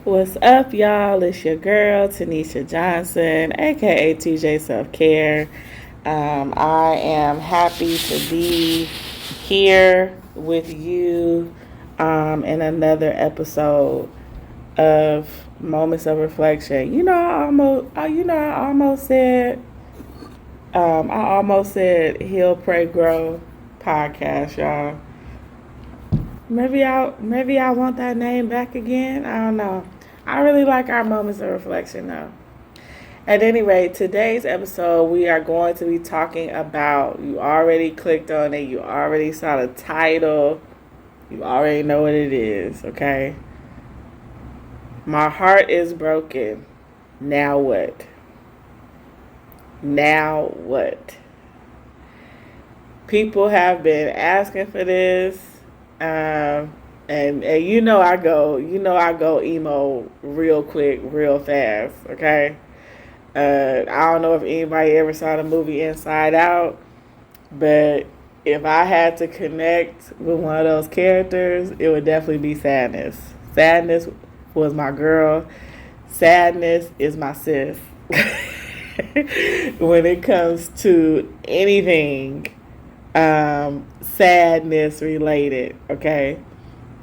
What's up, y'all? It's your girl, Tanisha Johnson, aka TJ Self Care. I am happy to be here with you in another episode of Moments of Reflection. I almost said Heal, Pray, Grow podcast, y'all. Maybe I want that name back again. I don't know. I really like our moments of reflection though. At any rate, today's episode we are going to be talking about, you already clicked on it, you already saw the title, you already know what it is, okay? My heart is broken. Now what? Now what? People have been asking for this. And I go emo real quick, real fast, okay? I don't know if anybody ever saw the movie Inside Out, but if I had to connect with one of those characters, it would definitely be Sadness. Sadness was my girl. Sadness is my sis. When it comes to anything sadness related, okay?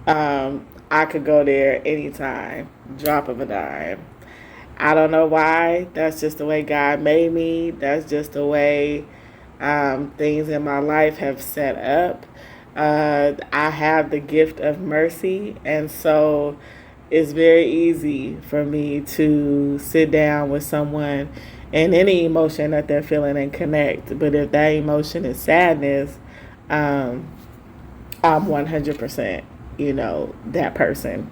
I could go there anytime, drop of a dime. I don't know why. That's just the way God made me. That's just the way things in my life have set up. I have the gift of mercy, and so it's very easy for me to sit down with someone and any emotion that they're feeling and connect. But if that emotion is sadness, I'm 100%, that person.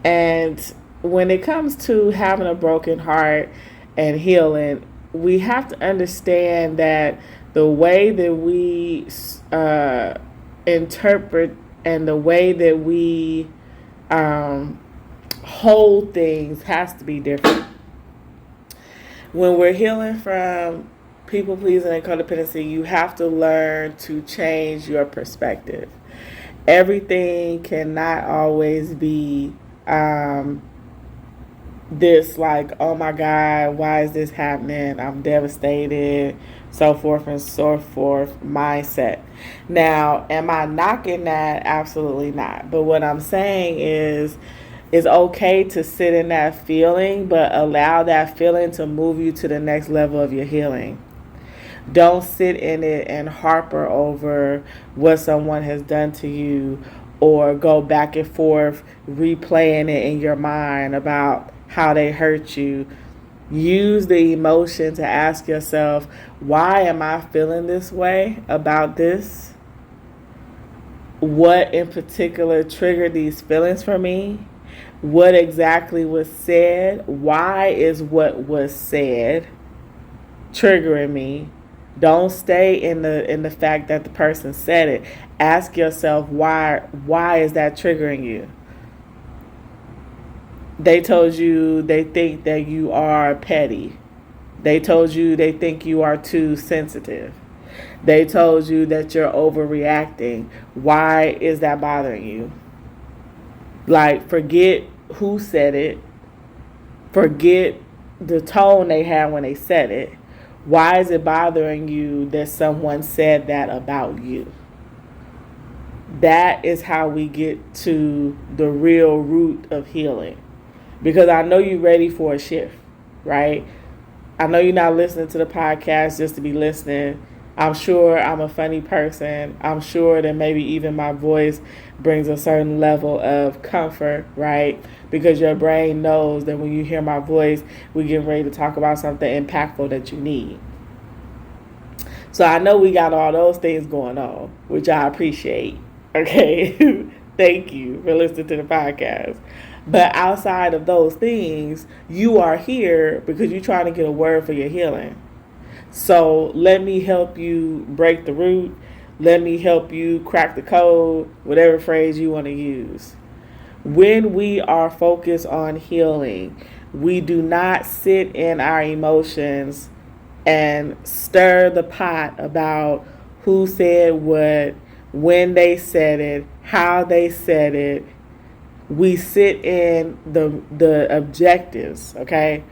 And when it comes to having a broken heart and healing, we have to understand that the way that we interpret and the way that we hold things has to be different. When we're healing from people pleasing and codependency, you have to learn to change your perspective. Everything cannot always be this like, oh my God, why is this happening? I'm devastated, so forth and so forth mindset. Now, am I knocking that? Absolutely not. But what I'm saying is, it's okay to sit in that feeling, but allow that feeling to move you to the next level of your healing. Don't sit in it and harper over what someone has done to you, or go back and forth replaying it in your mind about how they hurt you. Use the emotion to ask yourself, why am I feeling this way about this? What in particular triggered these feelings for me? What exactly was said? Why is what was said triggering me? Don't stay in the fact that the person said it. Ask yourself, why is that triggering you? They told you they think that you are petty. They told you they think you are too sensitive. They told you that you're overreacting. Why is that bothering you? Like, forget who said it. Forget the tone they had when they said it. Why is it bothering you that someone said that about you? That is how we get to the real root of healing. Because I know you're ready for a shift, right? I know you're not listening to the podcast just to be listening. I'm sure I'm a funny person. I'm sure that maybe even my voice brings a certain level of comfort, right? Because your brain knows that when you hear my voice, we're getting ready to talk about something impactful that you need. So I know we got all those things going on, which I appreciate. Okay? Thank you for listening to the podcast. But outside of those things, you are here because you're trying to get a word for your healing. So let me help you break the root. Let me help you crack the code, whatever phrase you want to use. When we are focused on healing, we do not sit in our emotions and stir the pot about who said what, when they said it, how they said it, We sit in the objectives, okay?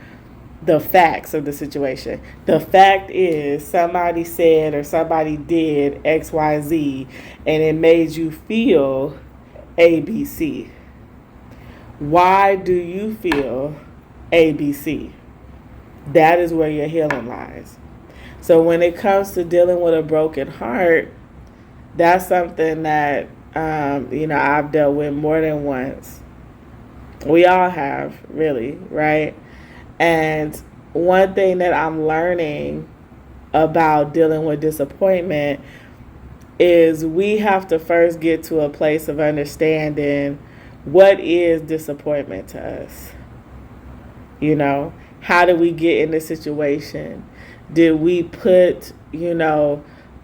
The facts of the situation. The fact is somebody said or somebody did XYZ and it made you feel ABC. Why do you feel ABC? That is where your healing lies. So when it comes to dealing with a broken heart, that's something that I've dealt with more than once. We all have, really, right? And one thing that I'm learning about dealing with disappointment is we have to first get to a place of understanding what is disappointment to us. How did we get in this situation? Did we put,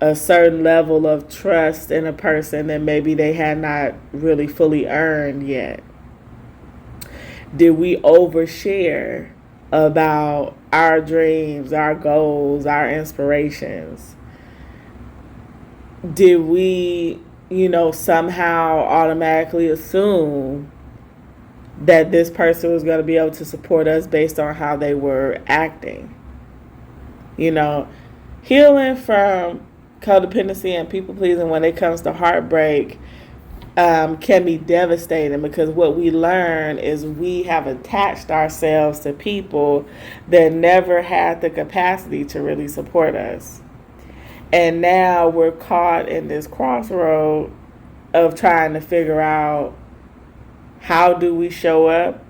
a certain level of trust in a person that maybe they had not really fully earned yet? Did we overshare about our dreams, our goals, our inspirations? Did we, somehow automatically assume that this person was going to be able to support us based on how they were acting? Healing from codependency and people pleasing when it comes to heartbreak can be devastating, because what we learn is we have attached ourselves to people that never had the capacity to really support us. And now we're caught in this crossroad of trying to figure out, how do we show up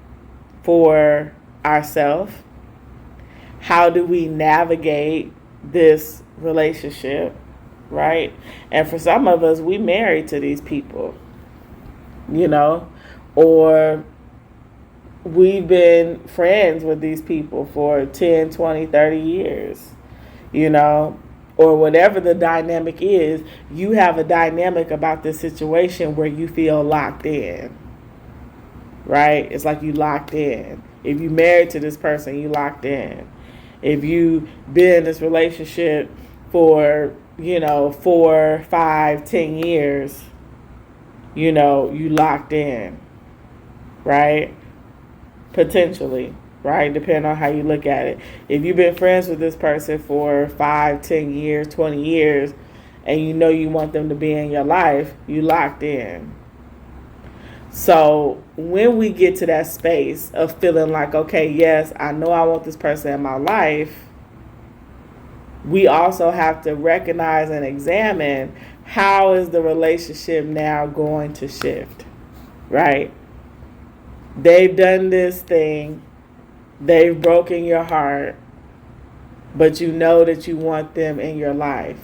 for ourselves? How do we navigate this relationship, right? And for some of us, we married to these people, or we've been friends with these people for 10, 20, 30 years, or whatever the dynamic is. You have a dynamic about this situation where you feel locked in, right? It's like you locked in. If you married to this person, you locked in. If you been in this relationship for, 4, 5, 10 years, you locked in, right? Potentially, right? Depending on how you look at it. If you've been friends with this person for 5, 10 years, 20 years, and you want them to be in your life, you locked in. So when we get to that space of feeling like, okay, yes, I know I want this person in my life, we also have to recognize and examine, how is the relationship now going to shift, right? They've done this thing, they've broken your heart, but you know that you want them in your life.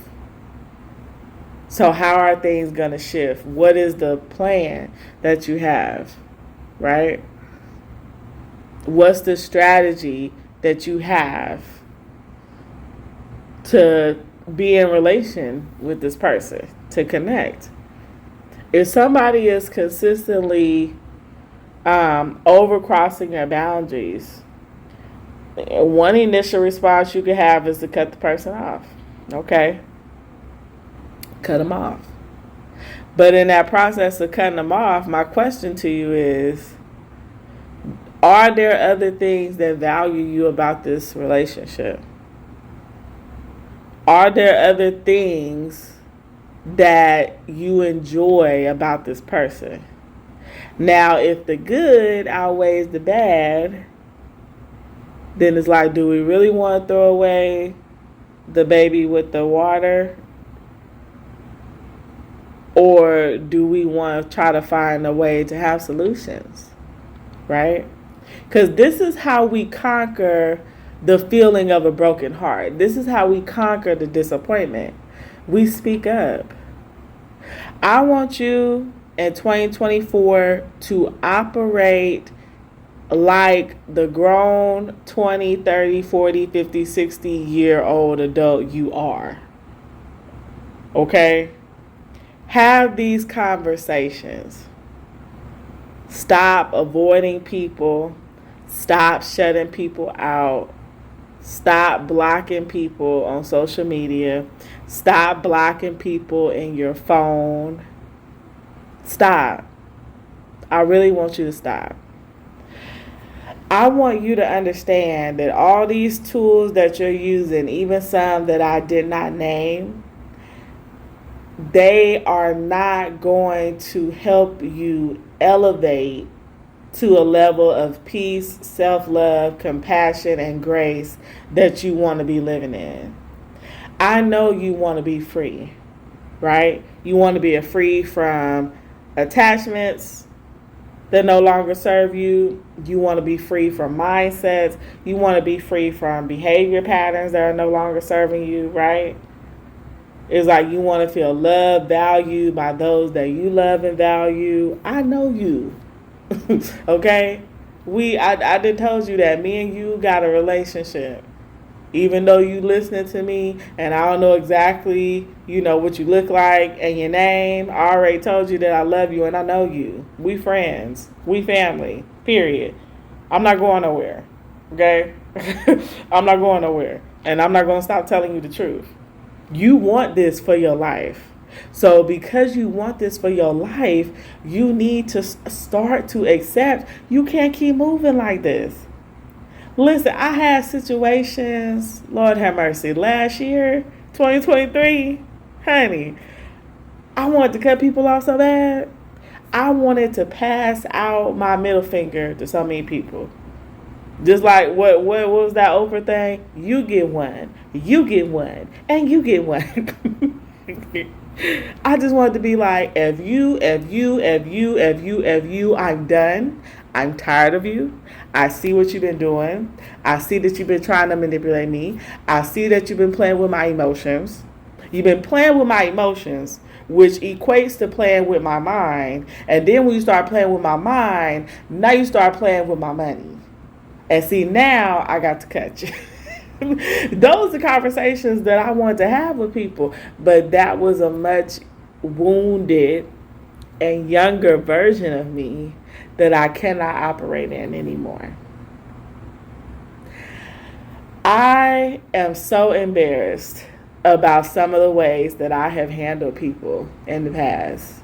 So how are things going to shift? What is the plan that you have, right? What's the strategy that you have to be in relation with this person, to connect? If somebody is consistently overcrossing your boundaries, one initial response you could have is to cut the person off, okay? Cut them off. But in that process of cutting them off, my question to you is, are there other things that value you about this relationship? Are there other things that you enjoy about this person? Now, if the good outweighs the bad, then it's like, do we really want to throw away the baby with the water? Or do we want to try to find a way to have solutions, right? Because this is how we conquer the feeling of a broken heart. This is how we conquer the disappointment. We speak up. I want you in 2024 to operate like the grown 20, 30, 40, 50, 60-year-old adult you are. Okay? Have these conversations. Stop avoiding people. Stop shutting people out. Stop blocking people on social media. Stop blocking people in your phone. Stop. I really want you to stop. I want you to understand that all these tools that you're using, even some that I did not name, they are not going to help you elevate to a level of peace, self-love, compassion, and grace that you want to be living in. I know you want to be free, right? You want to be free from attachments that no longer serve you. You want to be free from mindsets. You want to be free from behavior patterns that are no longer serving you, right? It's like you want to feel loved, valued by those that you love and value. I know you. Okay? I did told you that me and you got a relationship. Even though you listening to me and I don't know exactly, what you look like and your name, I already told you that I love you and I know you. We friends. We family. Period. I'm not going nowhere. Okay? I'm not going nowhere. And I'm not going to stop telling you the truth. You want this for your life. So because you want this for your life, you need to start to accept you can't keep moving like this. Listen, I had situations, Lord have mercy, last year, 2023, honey, I wanted to cut people off so bad. I wanted to pass out my middle finger to so many people. Just like what was that Oprah thing? You get one, and you get one. I just wanted to be like, if you, I'm done. I'm tired of you. I see what you've been doing. I see that you've been trying to manipulate me. I see that you've been playing with my emotions. You've been playing with my emotions, which equates to playing with my mind. And then when you start playing with my mind, now you start playing with my money. And see, now I got to cut you. Those are conversations that I wanted to have with people. But that was a much wounded and younger version of me that I cannot operate in anymore. I am so embarrassed about some of the ways that I have handled people in the past.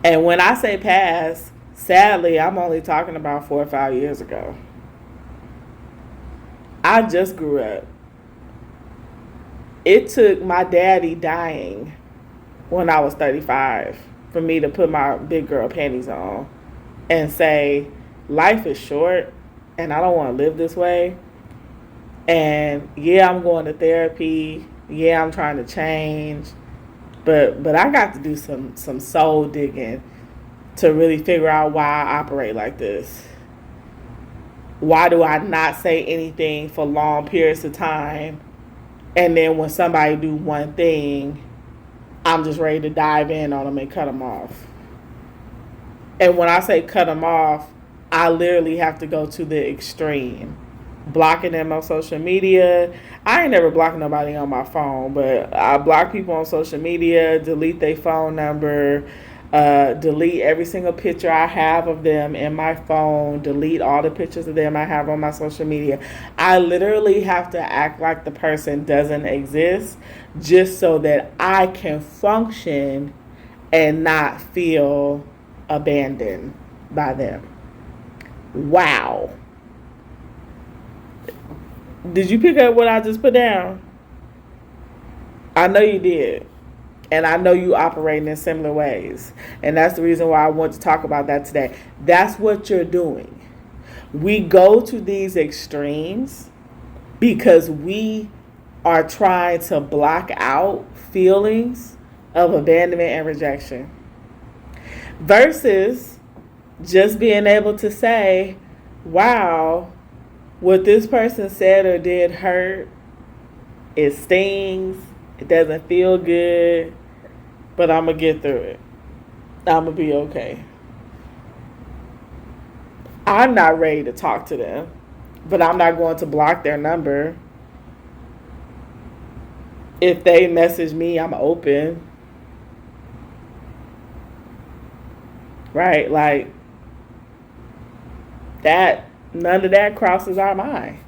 And when I say past, sadly, I'm only talking about 4 or 5 years ago. I just grew up. It took my daddy dying when I was 35 for me to put my big girl panties on and say, life is short and I don't want to live this way. And yeah, I'm going to therapy. Yeah, I'm trying to change. But I got to do some soul digging to really figure out why I operate like this. Why do I not say anything for long periods of time? And then when somebody do one thing, I'm just ready to dive in on them and cut them off. And when I say cut them off, I literally have to go to the extreme. Blocking them on social media. I ain't never blocked nobody on my phone, but I block people on social media, delete their phone number, delete every single picture I have of them in my phone, delete all the pictures of them I have on my social media. I literally have to act like the person doesn't exist just so that I can function and not feel abandoned by them. Wow. Did you pick up what I just put down? I know you did. And I know you operate in similar ways. And that's the reason why I want to talk about that today. That's what you're doing. We go to these extremes because we are trying to block out feelings of abandonment and rejection. Versus just being able to say, wow, what this person said or did hurt. It stings. It doesn't feel good. But I'm going to get through it. I'm going to be okay. I'm not ready to talk to them. But I'm not going to block their number. If they message me, I'm open. Right? Like, that, none of that crosses our mind.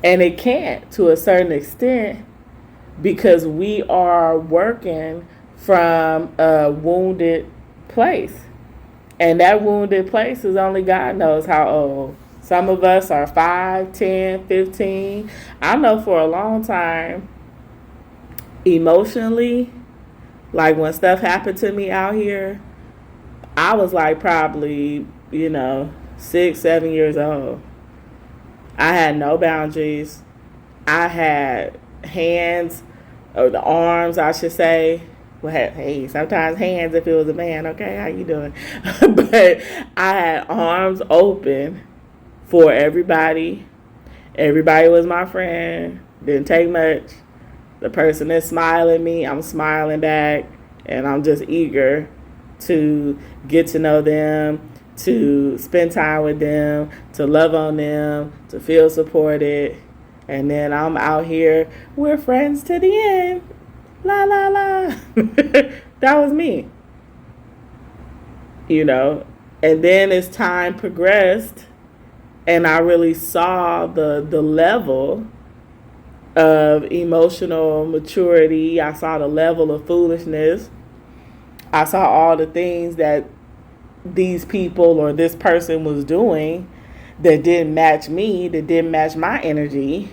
And it can't to a certain extent because we are working from a wounded place. And that wounded place is only God knows how old. Some of us are 5, 10, 15. I know for a long time, emotionally, like when stuff happened to me out here, I was like probably, 6, 7 years old. I had no boundaries. I had hands, or the arms, I should say. Well, hey, sometimes hands if it was a man. Okay, how you doing? But I had arms open for everybody. Everybody was my friend. Didn't take much. The person that's smiling at me, I'm smiling back, and I'm just eager to get to know them, to spend time with them, to love on them, to feel supported. And then I'm out here, we're friends to the end. La, la, la. That was me. And then as time progressed, and I really saw the level of emotional maturity. I saw the level of foolishness. I saw all the things that these people or this person was doing that didn't match me, that didn't match my energy.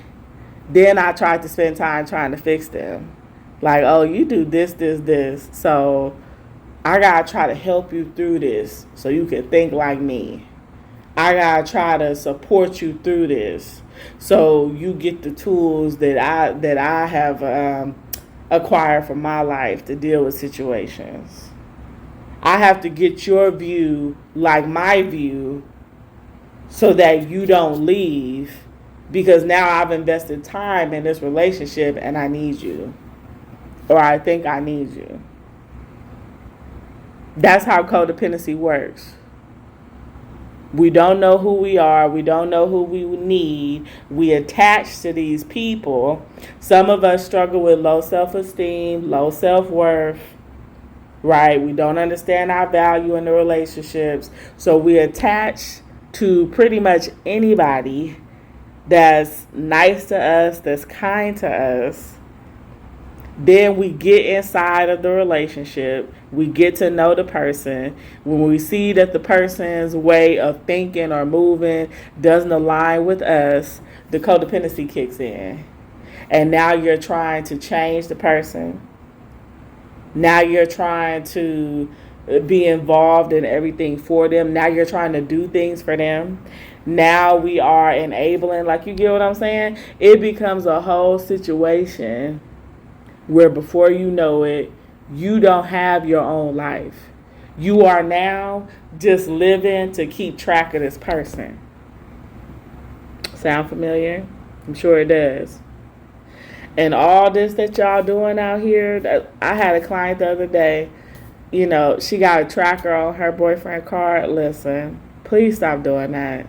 Then I tried to spend time trying to fix them. Like, oh, you do this, this, this. So I got to try to help you through this so you can think like me. I got to try to support you through this so you get the tools that I have acquired from my life to deal with situations. I have to get your view like my view so that you don't leave, because now I've invested time in this relationship and I need you, or I think I need you. That's how codependency works. We don't know who we are. We don't know who we need. We attach to these people. Some of us struggle with low self-esteem, low self-worth, right? We don't understand our value in the relationships. So we attach to pretty much anybody that's nice to us, that's kind to us. Then we get inside of the relationship. We get to know the person. When we see that the person's way of thinking or moving doesn't align with us, the codependency kicks in. And now you're trying to change the person. Now you're trying to be involved in everything for them. Now you're trying to do things for them. Now we are enabling, like, you get what I'm saying? It becomes a whole situation where before you know it, you don't have your own life. You are now just living to keep track of this person. Sound familiar? I'm sure it does. And all this that y'all doing out here, I had a client the other day, she got a tracker on her boyfriend card. Listen, please stop doing that.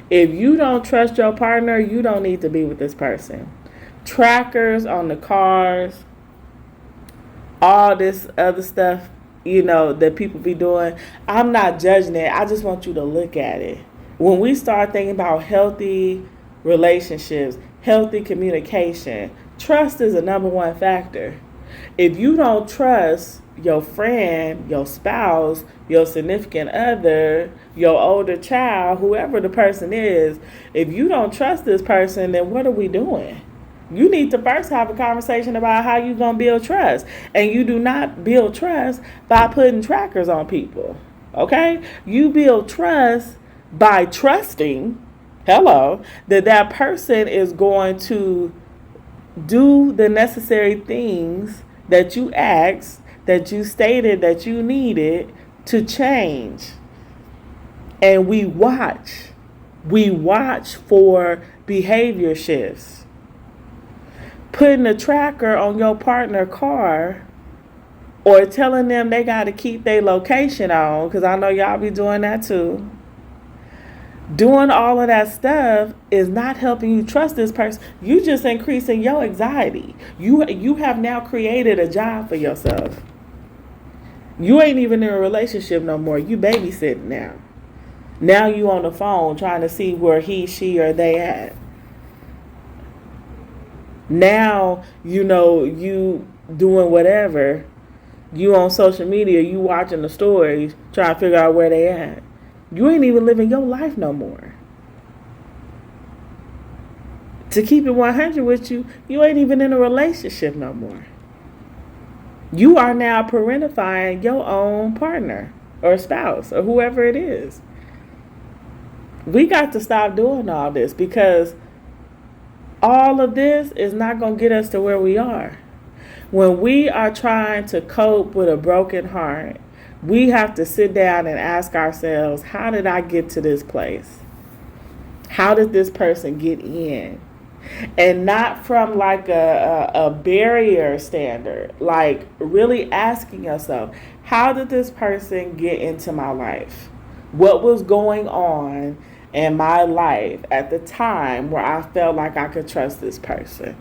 If you don't trust your partner, you don't need to be with this person. Trackers on the cars, all this other stuff, that people be doing. I'm not judging it. I just want you to look at it. When we start thinking about healthy relationships, healthy communication, trust is a number one factor. If you don't trust your friend, your spouse, your significant other, your older child, whoever the person is, if you don't trust this person, then what are we doing? You need to first have a conversation about how you're going to build trust. And you do not build trust by putting trackers on people. Okay? You build trust by trusting, that person is going to do the necessary things that you asked, that you stated that you needed to change. And we watch for behavior shifts. Putting a tracker on your partner's car or telling them they got to keep their location on, because I know y'all be doing that too. Doing all of that stuff is not helping you trust this person. You just increasing your anxiety. You have now created a job for yourself. You ain't even in a relationship no more. You babysitting now. Now you on the phone trying to see where he, she, or they at. Now, you doing whatever You on social media, you watching the stories, trying to figure out where they at. You ain't even living your life no more. To keep it 100 with you, you ain't even in a relationship no more. You are now parentifying your own partner or spouse or whoever it is. We got to stop doing all this, because all of this is not going to get us to where we are. When we are trying to cope with a broken heart, we have to sit down and ask ourselves, how did I get to this place? How did this person get in? And not from like a barrier standard, like really asking yourself, how did this person get into my life? What was going on in my life at the time where I felt like I could trust this person?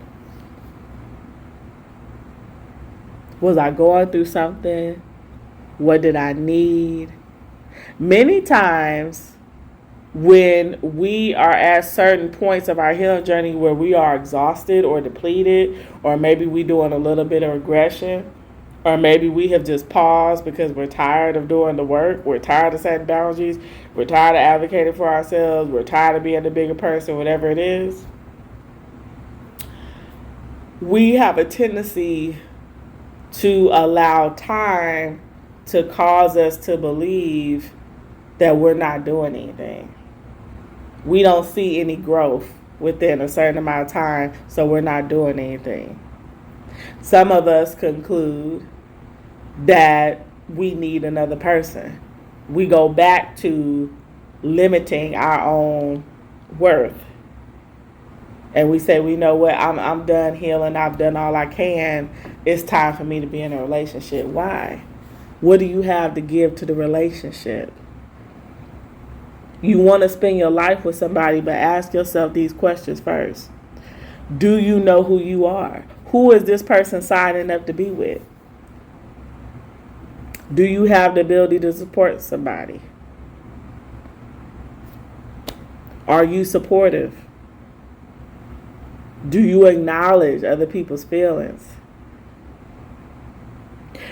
Was I going through something? What did I need? Many times when we are at certain points of our healing journey where we are exhausted or depleted, or maybe we doing a little bit of regression, or maybe we have just paused because we're tired of doing the work, we're tired of setting boundaries, we're tired of advocating for ourselves, we're tired of being the bigger person, whatever it is, we have a tendency to allow time to cause us to believe that we're not doing anything. We don't see any growth within a certain amount of time, so we're not doing anything. Some of us conclude that we need another person. We go back to limiting our own worth. And we say, well, you know what, I'm done healing, I've done all I can. It's time for me to be in a relationship. Why? What do you have to give to the relationship? You want to spend your life with somebody, but ask yourself these questions first. Do you know who you are? Who is this person signing up to be with? Do you have the ability to support somebody? Are you supportive? Do you acknowledge other people's feelings?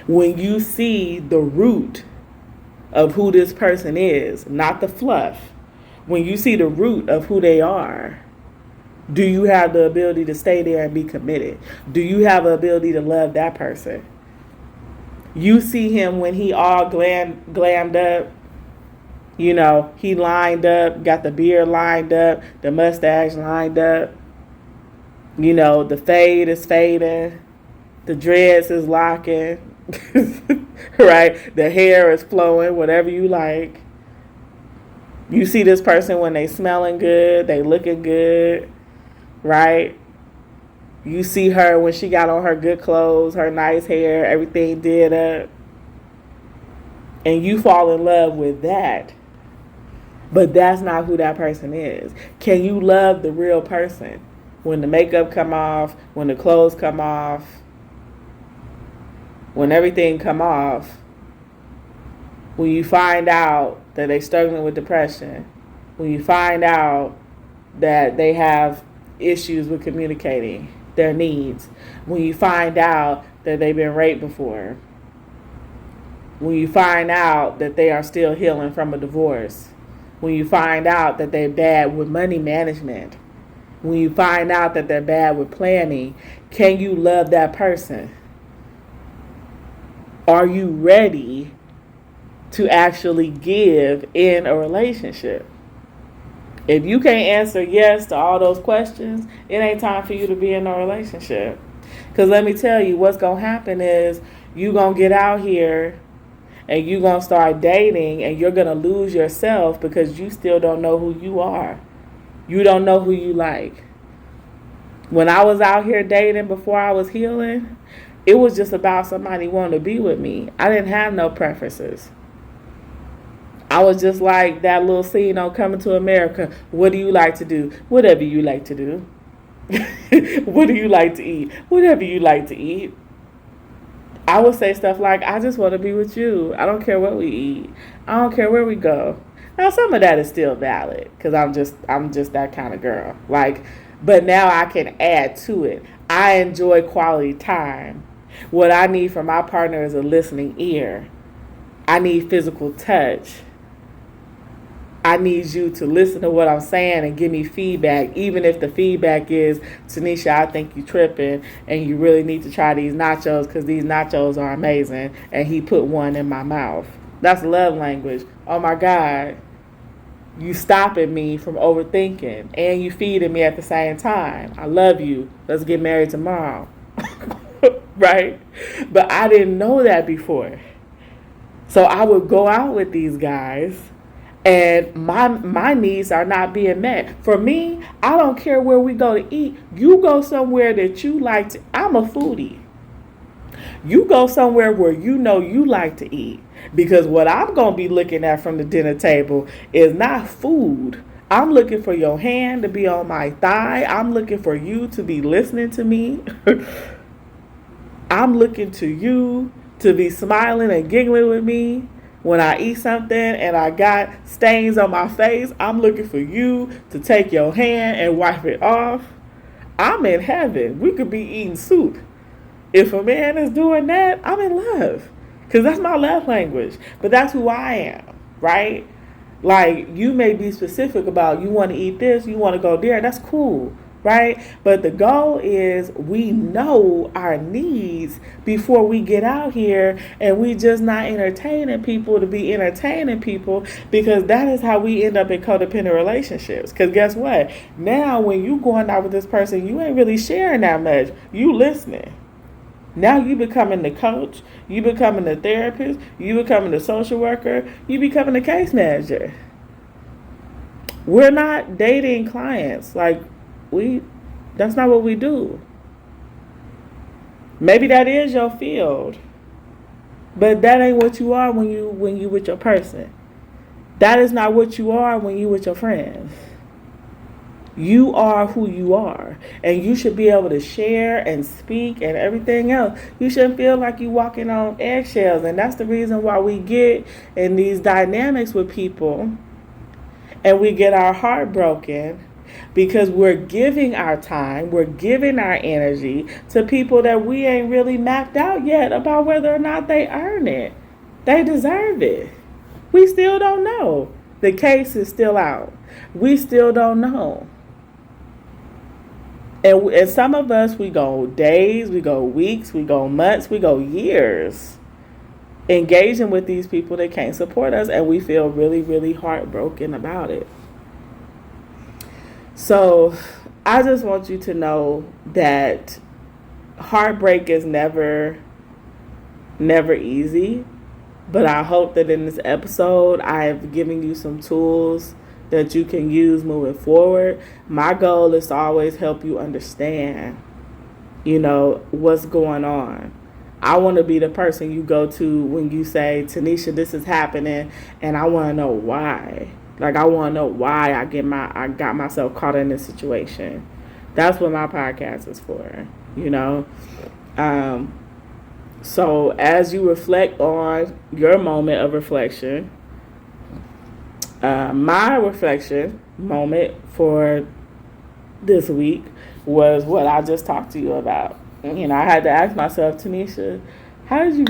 When you see the root of who this person is, not the fluff, when you see the root of who they are, do you have the ability to stay there and be committed? Do you have the ability to love that person? You see him when he all glammed up, you know, he lined up, got the beard lined up, the mustache lined up, you know, the fade is fading, the dreads is locking, right? The hair is flowing, whatever you like. You see this person when they smelling good, they looking good, right? You see her when she got on her good clothes, her nice hair, everything did up. And you fall in love with that. But that's not who that person is. Can you love the real person? When the makeup come off, when the clothes come off, when everything come off, when you find out that they're struggling with depression, when you find out that they have issues with communicating their needs, when you find out that they've been raped before, when you find out that they are still healing from a divorce, when you find out that they're bad with money management, when you find out that they're bad with planning, can you love that person? Are you ready to actually give in a relationship? If you can't answer yes to all those questions, it ain't time for you to be in a relationship. Because let me tell you, what's going to happen is you're going to get out here and you're going to start dating and you're going to lose yourself because you still don't know who you are. You don't know who you like. When I was out here dating before I was healing, it was just about somebody wanting to be with me. I didn't have no preferences. I was just like that little scene on Coming to America. What do you like to do? Whatever you like to do. What do you like to eat? Whatever you like to eat. I would say stuff like, I just want to be with you. I don't care what we eat. I don't care where we go. Now, some of that is still valid because I'm just that kind of girl. Like, but now I can add to it. I enjoy quality time. What I need from my partner is a listening ear. I need physical touch. I need you to listen to what I'm saying and give me feedback, even if the feedback is, Tanisha, I think you tripping and you really need to try these nachos because these nachos are amazing. And he put one in my mouth. That's love language. Oh my God. You stopping me from overthinking and you feeding me at the same time. I love you. Let's get married tomorrow. Right? But I didn't know that before. So I would go out with these guys and my needs are not being met. For me, I don't care where we go to eat. You go somewhere that you like to. I'm a foodie. You go somewhere where you know you like to eat. Because what I'm going to be looking at from the dinner table is not food. I'm looking for your hand to be on my thigh. I'm looking for you to be listening to me. I'm looking to you to be smiling and giggling with me. When I eat something and I got stains on my face, I'm looking for you to take your hand and wipe it off. I'm in heaven. We could be eating soup. If a man is doing that, I'm in love. Because that's my love language. But that's who I am, right? Like, you may be specific about you want to eat this, you want to go there. That's cool, right? But the goal is we know our needs before we get out here and we just not entertaining people to be entertaining people, because that is how we end up in codependent relationships. Because guess what? Now when you going out with this person, you ain't really sharing that much. You listening. Now you becoming the coach, you becoming the therapist, you becoming the social worker, you becoming the case manager. We're not dating clients. Like, that's not what we do. Maybe that is your field, but that ain't what you are when you with your person. That is not what you are when you with your friends. You are who you are, and you should be able to share and speak and everything else. You shouldn't feel like you walking on eggshells, and that's the reason why we get in these dynamics with people and we get our heart broken, because we're giving our time, we're giving our energy to people that we ain't really mapped out yet about whether or not they earn it. They deserve it. We still don't know. The case is still out. We still don't know. And some of us, we go days, we go weeks, we go months, we go years engaging with these people that can't support us, and we feel really, really heartbroken about it. So I just want you to know that heartbreak is never easy. But I hope that in this episode, I have given you some tools that you can use moving forward. My goal is to always help you understand, what's going on. I want to be the person you go to when you say, Tanisha, this is happening, and I want to know why. Like, I want to know why I got myself caught in this situation. That's what my podcast is for, So as you reflect on your moment of reflection, my reflection moment for this week was what I just talked to you about. I had to ask myself, Tanisha, how did you